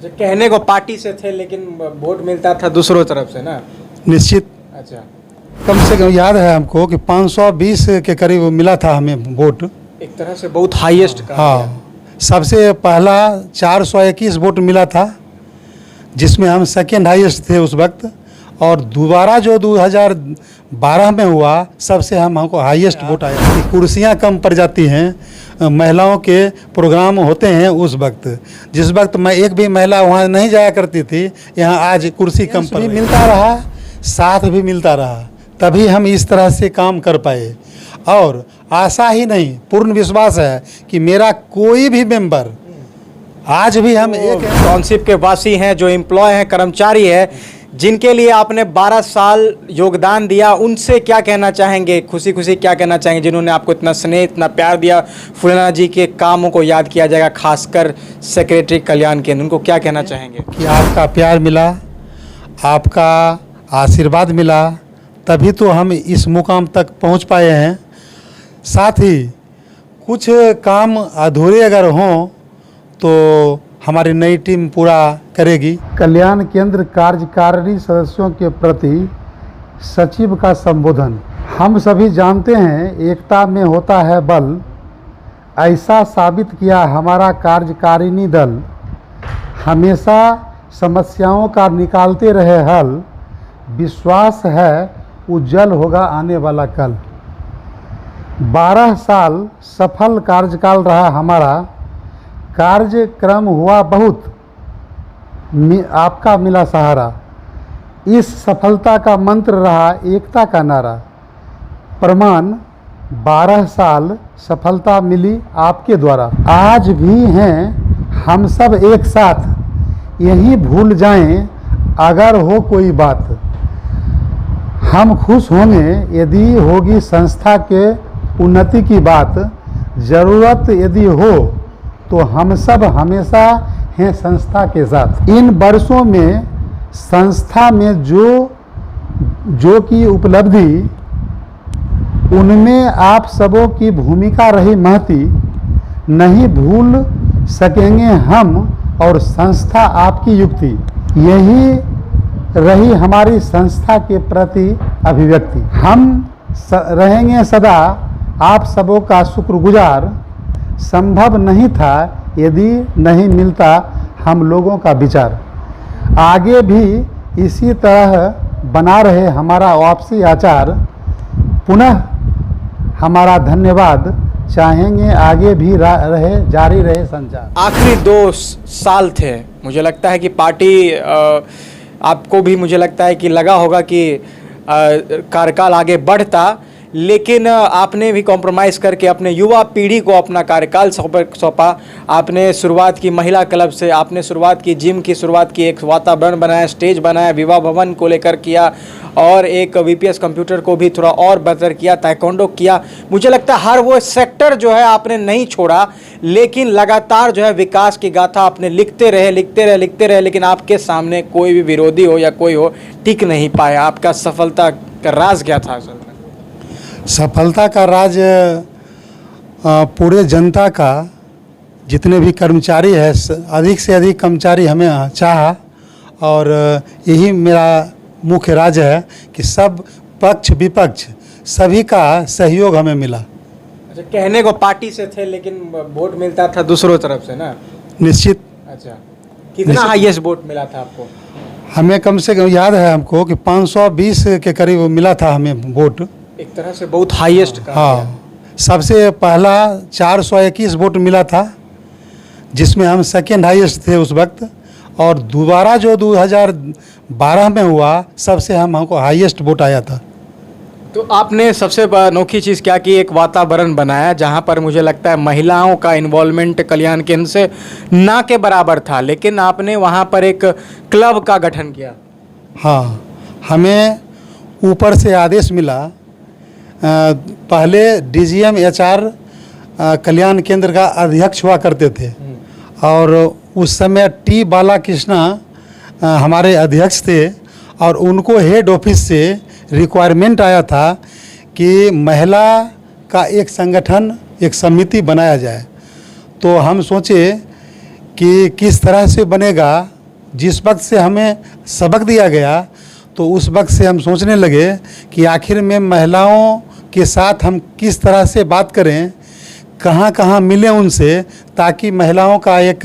अच्छा, कहने को पार्टी से थे लेकिन वोट मिलता था दूसरों तरफ से ना। निश्चित। अच्छा, कम से कम याद है हमको कि 520 के करीब मिला था हमें वोट। एक तरह से बहुत हाईएस्ट कहा गया। हाँ, सबसे पहला 421 वोट मिला था, जिसमें हम सेकेंड हाईएस्ट थे उस वक्त। और दोबारा जो 2012 में हुआ, सबसे हमको हाईएस्ट वोट आया। कुर्सियां कम पड़ जाती हैं, महिलाओं के प्रोग्राम होते हैं उस वक्त। जिस वक्त मैं एक भी महिला वहाँ नहीं जाया करती थी, यहाँ आज कुर्सी कम पर मिलता रहा, साथ भी मिलता रहा, तभी हम इस तरह से काम कर पाए। और आशा ही नहीं, पूर्ण विश्वास है कि मेरा कोई भी मेंबर आज भी हम एक टाउनशिप के वासी हैं, जो एम्प्लॉय हैं, कर्मचारी हैं, जिनके लिए आपने 12 साल योगदान दिया, उनसे क्या कहना चाहेंगे? खुशी खुशी क्या कहना चाहेंगे जिन्होंने आपको इतना स्नेह, इतना प्यार दिया? फुलेना जी के कामों को याद किया जाएगा, खासकर सेक्रेटरी कल्याण केंद्र, उनको क्या कहना चाहेंगे? कि आपका प्यार मिला, आपका आशीर्वाद मिला, तभी तो हम इस मुकाम तक पहुंच पाए हैं। साथ ही कुछ काम अधूरे अगर हों तो हमारी नई टीम पूरा करेगी। कल्याण केंद्र कार्यकारिणी सदस्यों के प्रति सचिव का संबोधन। हम सभी जानते हैं, एकता में होता है बल। ऐसा साबित किया हमारा कार्यकारिणी दल। हमेशा समस्याओं का निकालते रहे हल। विश्वास है उज्जवल होगा आने वाला कल। 12 साल सफल कार्यकाल रहा हमारा। कार्यक्रम हुआ बहुत, आपका मिला सहारा। इस सफलता का मंत्र रहा एकता का नारा। प्रमाण 12 साल सफलता मिली आपके द्वारा। आज भी हैं हम सब एक साथ, यही भूल जाएं अगर हो कोई बात। हम खुश होंगे यदि होगी संस्था के उन्नति की बात। ज़रूरत यदि हो तो हम सब हमेशा हैं संस्था के साथ। इन वर्षों में संस्था में जो की उपलब्धि, उनमें आप सबों की भूमिका रही महती। नहीं भूल सकेंगे हम और संस्था आपकी युक्ति। यही रही हमारी संस्था के प्रति अभिव्यक्ति। हम रहेंगे सदा आप सबों का शुक्रगुजार। संभव नहीं था यदि नहीं मिलता हम लोगों का विचार। आगे भी इसी तरह बना रहे हमारा आपसी आचार। पुनः हमारा धन्यवाद चाहेंगे, आगे भी जारी रहे संचार। आखिरी 2 साल थे, मुझे लगता है कि पार्टी आपको भी मुझे लगता है कि लगा होगा कि कार्यकाल आगे बढ़ता, लेकिन आपने भी कॉम्प्रोमाइज़ करके अपने युवा पीढ़ी को अपना कार्यकाल सौंपा। आपने शुरुआत की महिला क्लब से, आपने शुरुआत की जिम की शुरुआत की, एक वातावरण बनाया, स्टेज बनाया, विवाह भवन को लेकर किया, और एक वीपीएस कंप्यूटर को भी थोड़ा और बेहतर किया, ताइक्वांडो किया। मुझे लगता है हर वो सेक्टर जो है आपने नहीं छोड़ा, लेकिन लगातार जो है विकास की गाथा आपने लिखते रहे, लेकिन आपके सामने कोई भी विरोधी हो या कोई हो टिक नहीं पाया। आपका सफलता का राज क्या था? असल में सफलता का राज पूरे जनता का, जितने भी कर्मचारी है, अधिक से अधिक कर्मचारी हमें चाहा, और यही मेरा मुख्य राज है कि सब पक्ष विपक्ष सभी का सहयोग हमें मिला। अच्छा, कहने को पार्टी से थे लेकिन वोट मिलता था दूसरों तरफ से ना। निश्चित। अच्छा, कितना हाईएस्ट वोट मिला था आपको? हमें कम से कम याद है हमको कि 520 के करीब मिला था हमें वोट। एक तरह से बहुत हाईएस्ट कहा गया। हाँ, सबसे पहला 421 वोट मिला था, जिसमें हम सेकेंड हाईएस्ट थे उस वक्त। और दोबारा जो 2012 में हुआ, सबसे हमको हाईएस्ट वोट आया था। तो आपने सबसे अनोखी चीज़ क्या की? एक वातावरण बनाया जहां पर मुझे लगता है महिलाओं का इन्वॉल्वमेंट कल्याण केंद्र से ना के बराबर था, लेकिन आपने वहां पर एक क्लब का गठन किया। हाँ, हमें ऊपर से आदेश मिला। पहले डीजीएम एचआर कल्याण केंद्र का अध्यक्ष हुआ करते थे, और उस समय टी बालाकृष्णा हमारे अध्यक्ष थे, और उनको हेड ऑफिस से रिक्वायरमेंट आया था कि महिला का एक संगठन, एक समिति बनाया जाए। तो हम सोचे कि किस तरह से बनेगा, जिस वक्त से हमें सबक दिया गया तो उस वक्त से हम सोचने लगे कि आखिर में महिलाओं के साथ हम किस तरह से बात करें, कहाँ कहाँ मिलें उनसे, ताकि महिलाओं का एक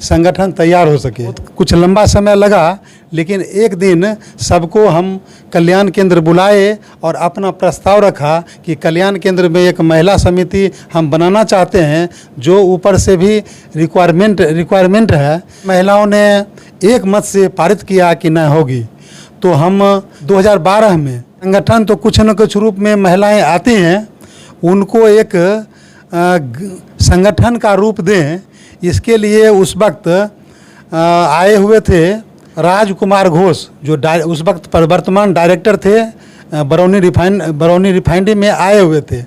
संगठन तैयार हो सके। कुछ लंबा समय लगा, लेकिन एक दिन सबको हम कल्याण केंद्र बुलाए और अपना प्रस्ताव रखा कि कल्याण केंद्र में एक महिला समिति हम बनाना चाहते हैं, जो ऊपर से भी रिक्वायरमेंट है। महिलाओं ने एक मत से पारित किया कि न होगी। तो हम 2012 में संगठन तो कुछ न कुछ रूप में महिलाएं आती हैं, उनको एक संगठन का रूप दें, इसके लिए उस वक्त आए हुए थे राजकुमार घोष, जो उस वक्त वर्तमान डायरेक्टर थे बरौनी रिफाइनरी में आए हुए थे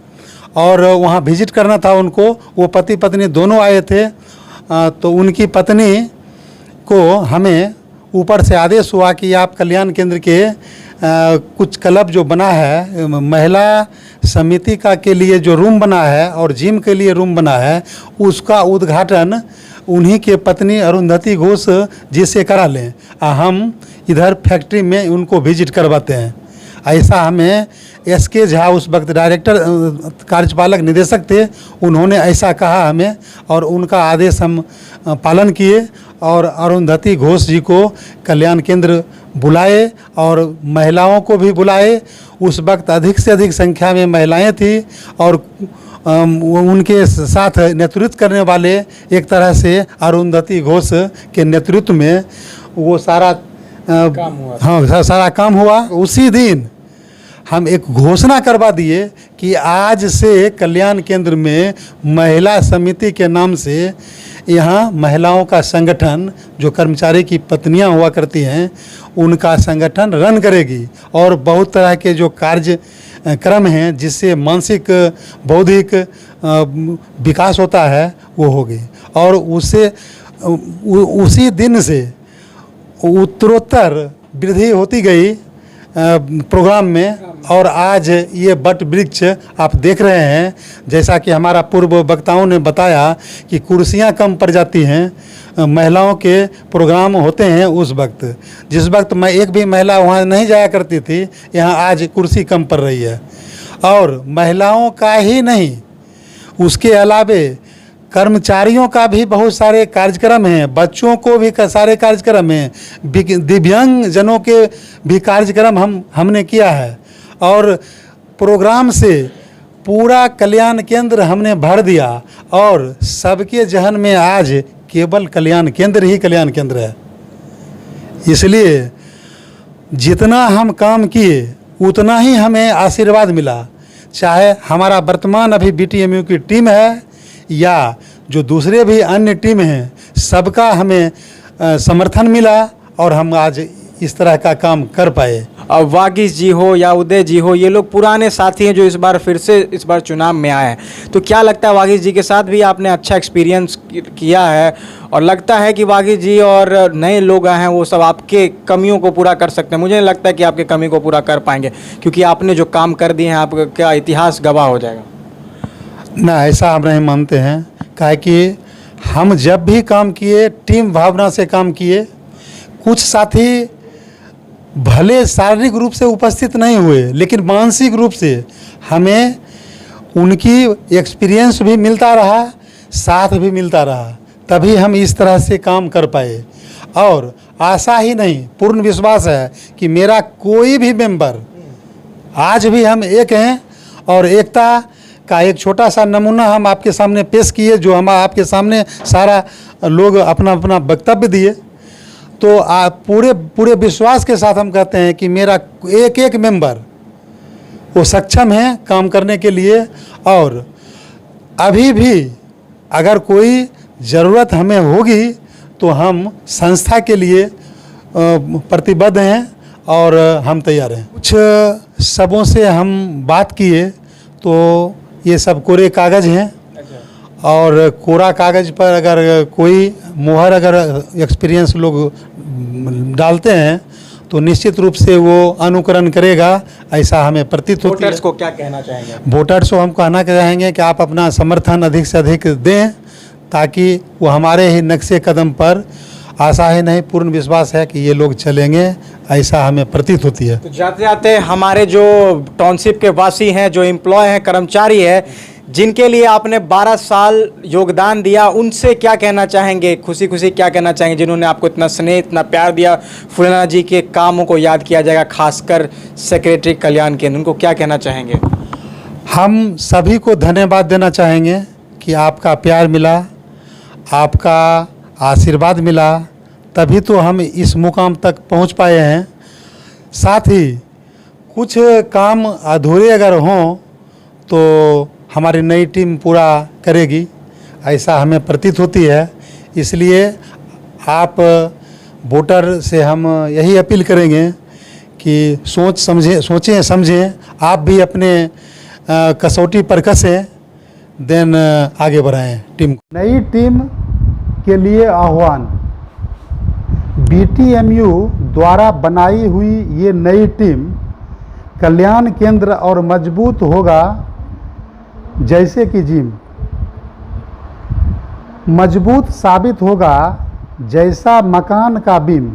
और वहाँ विजिट करना था उनको। वो पति पत्नी दोनों आए थे। तो उनकी पत्नी को हमें ऊपर से आदेश हुआ कि आप कल्याण केंद्र के कुछ क्लब जो बना है, महिला समिति का के लिए जो रूम बना है और जिम के लिए रूम बना है, उसका उद्घाटन उन्हीं के पत्नी अरुंधति घोष जी से करा लें। हम इधर फैक्ट्री में उनको विजिट करवाते हैं। ऐसा हमें SK झा उस वक्त डायरेक्टर कार्यपालक निदेशक थे, उन्होंने ऐसा कहा हमें और उनका आदेश हम पालन किए और अरुंधति घोष जी को कल्याण केंद्र बुलाए और महिलाओं को भी बुलाए। उस वक्त अधिक से अधिक संख्या में महिलाएं थी और उनके साथ नेतृत्व करने वाले एक तरह से अरुंधति घोष के नेतृत्व में वो सारा काम हुआ। हाँ, सारा काम हुआ। उसी दिन हम एक घोषणा करवा दिए कि आज से कल्याण केंद्र में महिला समिति के नाम से यहाँ महिलाओं का संगठन, जो कर्मचारी की पत्नियाँ हुआ करती हैं, उनका संगठन रन करेगी और बहुत तरह के जो कार्यक्रम हैं जिससे मानसिक बौद्धिक विकास होता है वो होगी। और उसी दिन से उत्तरोत्तर वृद्धि होती गई प्रोग्राम में। और आज ये बट वृक्ष आप देख रहे हैं, जैसा कि हमारा पूर्व वक्ताओं ने बताया कि कुर्सियां कम पड़ जाती हैं महिलाओं के प्रोग्राम होते हैं उस वक्त। जिस वक्त मैं एक भी महिला वहाँ नहीं जाया करती थी, यहाँ आज कुर्सी कम पड़ रही है। और महिलाओं का ही नहीं, उसके अलावे कर्मचारियों का भी बहुत सारे कार्यक्रम हैं, बच्चों को भी सारे कार्यक्रम हैं, दिव्यांग जनों के भी कार्यक्रम हमने किया है। और प्रोग्राम से पूरा कल्याण केंद्र हमने भर दिया और सबके जहन में आज केवल कल्याण केंद्र ही कल्याण केंद्र है। इसलिए जितना हम काम किए उतना ही हमें आशीर्वाद मिला, चाहे हमारा वर्तमान अभी BTMU की टीम है या जो दूसरे भी अन्य टीम हैं, सबका हमें समर्थन मिला और हम आज इस तरह का काम कर पाए। अब वागीश जी हो या उदय जी हो, ये लोग पुराने साथी हैं जो इस बार फिर से इस बार चुनाव में आए हैं। तो क्या लगता है वागीश जी के साथ भी आपने अच्छा एक्सपीरियंस किया है और लगता है कि वागीश जी और नए लोग आए हैं वो सब आपके कमियों को पूरा कर सकते हैं? मुझे नहीं लगता है कि आपके कमी को पूरा कर पाएंगे, क्योंकि आपने जो काम कर दिए हैं आपका इतिहास गवाह हो जाएगा। ना, ऐसा हम नहीं मानते हैं। काहे कि हम जब भी काम किए टीम भावना से काम किए। कुछ साथी भले शारीरिक रूप से उपस्थित नहीं हुए, लेकिन मानसिक रूप से हमें उनकी एक्सपीरियंस भी मिलता रहा, साथ भी मिलता रहा, तभी हम इस तरह से काम कर पाए। और आशा ही नहीं, पूर्ण विश्वास है कि मेरा कोई भी मेंबर, आज भी हम एक हैं और एकता का एक छोटा सा नमूना हम आपके सामने पेश किए, जो हम आपके सामने सारा लोग अपना अपना वक्तव्य दिए। तो पूरे विश्वास के साथ हम कहते हैं कि मेरा एक एक मेंबर वो सक्षम है काम करने के लिए। और अभी भी अगर कोई ज़रूरत हमें होगी तो हम संस्था के लिए प्रतिबद्ध हैं और हम तैयार हैं। कुछ सबों से हम बात किए तो ये सब कोरे कागज़ हैं और कोरा कागज़ पर अगर कोई मुहर अगर एक्सपीरियंस लोग डालते हैं तो निश्चित रूप से वो अनुकरण करेगा, ऐसा हमें प्रतीत होता है। वोटर्स को क्या कहना चाहेंगे? वोटर्स को हम कहना चाहेंगे कि आप अपना समर्थन अधिक से अधिक दें, ताकि वो हमारे ही नक्शे कदम पर आशा है नहीं, पूर्ण विश्वास है कि ये लोग चलेंगे, ऐसा हमें प्रतीत होती है। तो जाते जाते हमारे जो टाउनशिप के वासी हैं, जो एम्प्लॉय हैं, कर्मचारी हैं, जिनके लिए आपने 12 साल योगदान दिया, उनसे क्या कहना चाहेंगे? खुशी खुशी क्या कहना चाहेंगे जिन्होंने आपको इतना स्नेह, इतना प्यार दिया? फुलेना जी के कामों को याद किया जाएगा, खासकर सेक्रेटरी कल्याण केंद्र, उनको क्या कहना चाहेंगे? हम सभी को धन्यवाद देना चाहेंगे कि आपका प्यार मिला, आपका आशीर्वाद मिला, तभी तो हम इस मुकाम तक पहुंच पाए हैं। साथ ही कुछ काम अधूरे अगर हों तो हमारी नई टीम पूरा करेगी, ऐसा हमें प्रतीत होती है। इसलिए आप वोटर से हम यही अपील करेंगे कि सोचें समझें, आप भी अपने कसौटी पर कसें, देन आगे बढ़ाएं टीम को। नई टीम के लिए आह्वान। BTMU द्वारा बनाई हुई ये नई टीम कल्याण केंद्र और मजबूत होगा जैसे कि जिम, मजबूत साबित होगा जैसा मकान का बीम।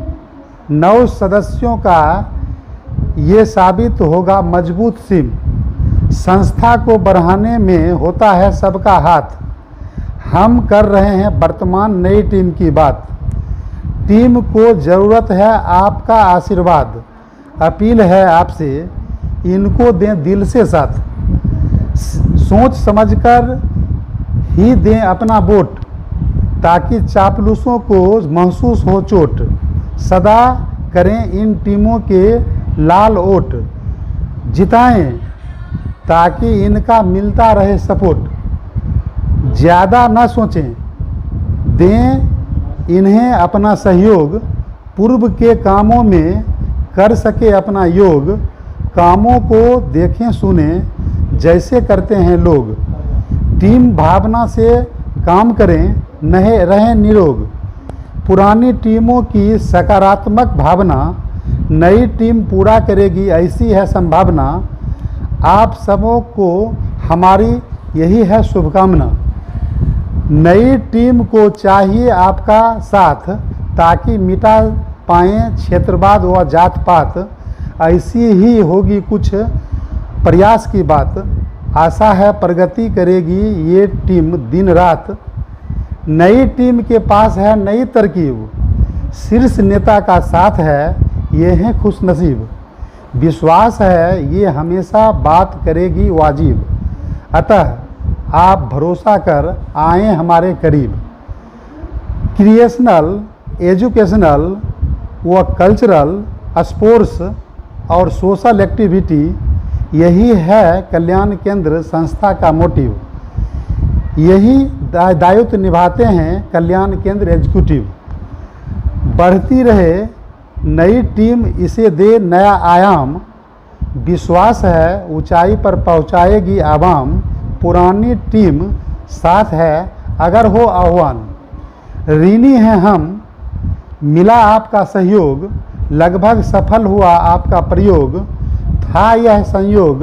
9 सदस्यों का ये साबित होगा मजबूत सिम। संस्था को बढ़ाने में होता है सबका हाथ। हम कर रहे हैं वर्तमान नई टीम की बात। टीम को ज़रूरत है आपका आशीर्वाद। अपील है आपसे, इनको दें दिल से साथ। सोच समझकर ही दें अपना वोट, ताकि चापलूसों को महसूस हो चोट। सदा करें इन टीमों के लाल ओट। जिताएं ताकि इनका मिलता रहे सपोर्ट। ज़्यादा न सोचें, दें इन्हें अपना सहयोग। पूर्व के कामों में कर सके अपना योग। कामों को देखें सुनें जैसे करते हैं लोग। टीम भावना से काम करें, नहीं रहें निरोग। पुरानी टीमों की सकारात्मक भावना नई टीम पूरा करेगी, ऐसी है संभावना। आप सबों को हमारी यही है शुभकामना। नई टीम को चाहिए आपका साथ, ताकि मिटा पाएँ क्षेत्रवाद व जात पात। ऐसी ही होगी कुछ प्रयास की बात। आशा है प्रगति करेगी ये टीम दिन रात। नई टीम के पास है नई तरकीब। शीर्ष नेता का साथ है, ये हैं खुशनसीब। विश्वास है ये हमेशा बात करेगी वाजिब। अतः आप भरोसा कर आएँ हमारे करीब। क्रिएशनल, एजुकेशनल व कल्चरल, स्पोर्ट्स और सोशल एक्टिविटी, यही है कल्याण केंद्र संस्था का मोटिव। यही दायित्व निभाते हैं कल्याण केंद्र एग्जीक्यूटिव। बढ़ती रहे नई टीम, इसे दे नया आयाम। विश्वास है ऊंचाई पर पहुंचाएगी आवाम। पुरानी टीम साथ है अगर हो आह्वान। ऋणी हैं हम, मिला आपका सहयोग। लगभग सफल हुआ आपका प्रयोग। था यह संयोग,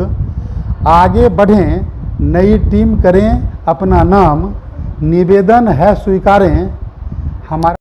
आगे बढ़ें नई टीम करें अपना नाम। निवेदन है स्वीकारें हमारा।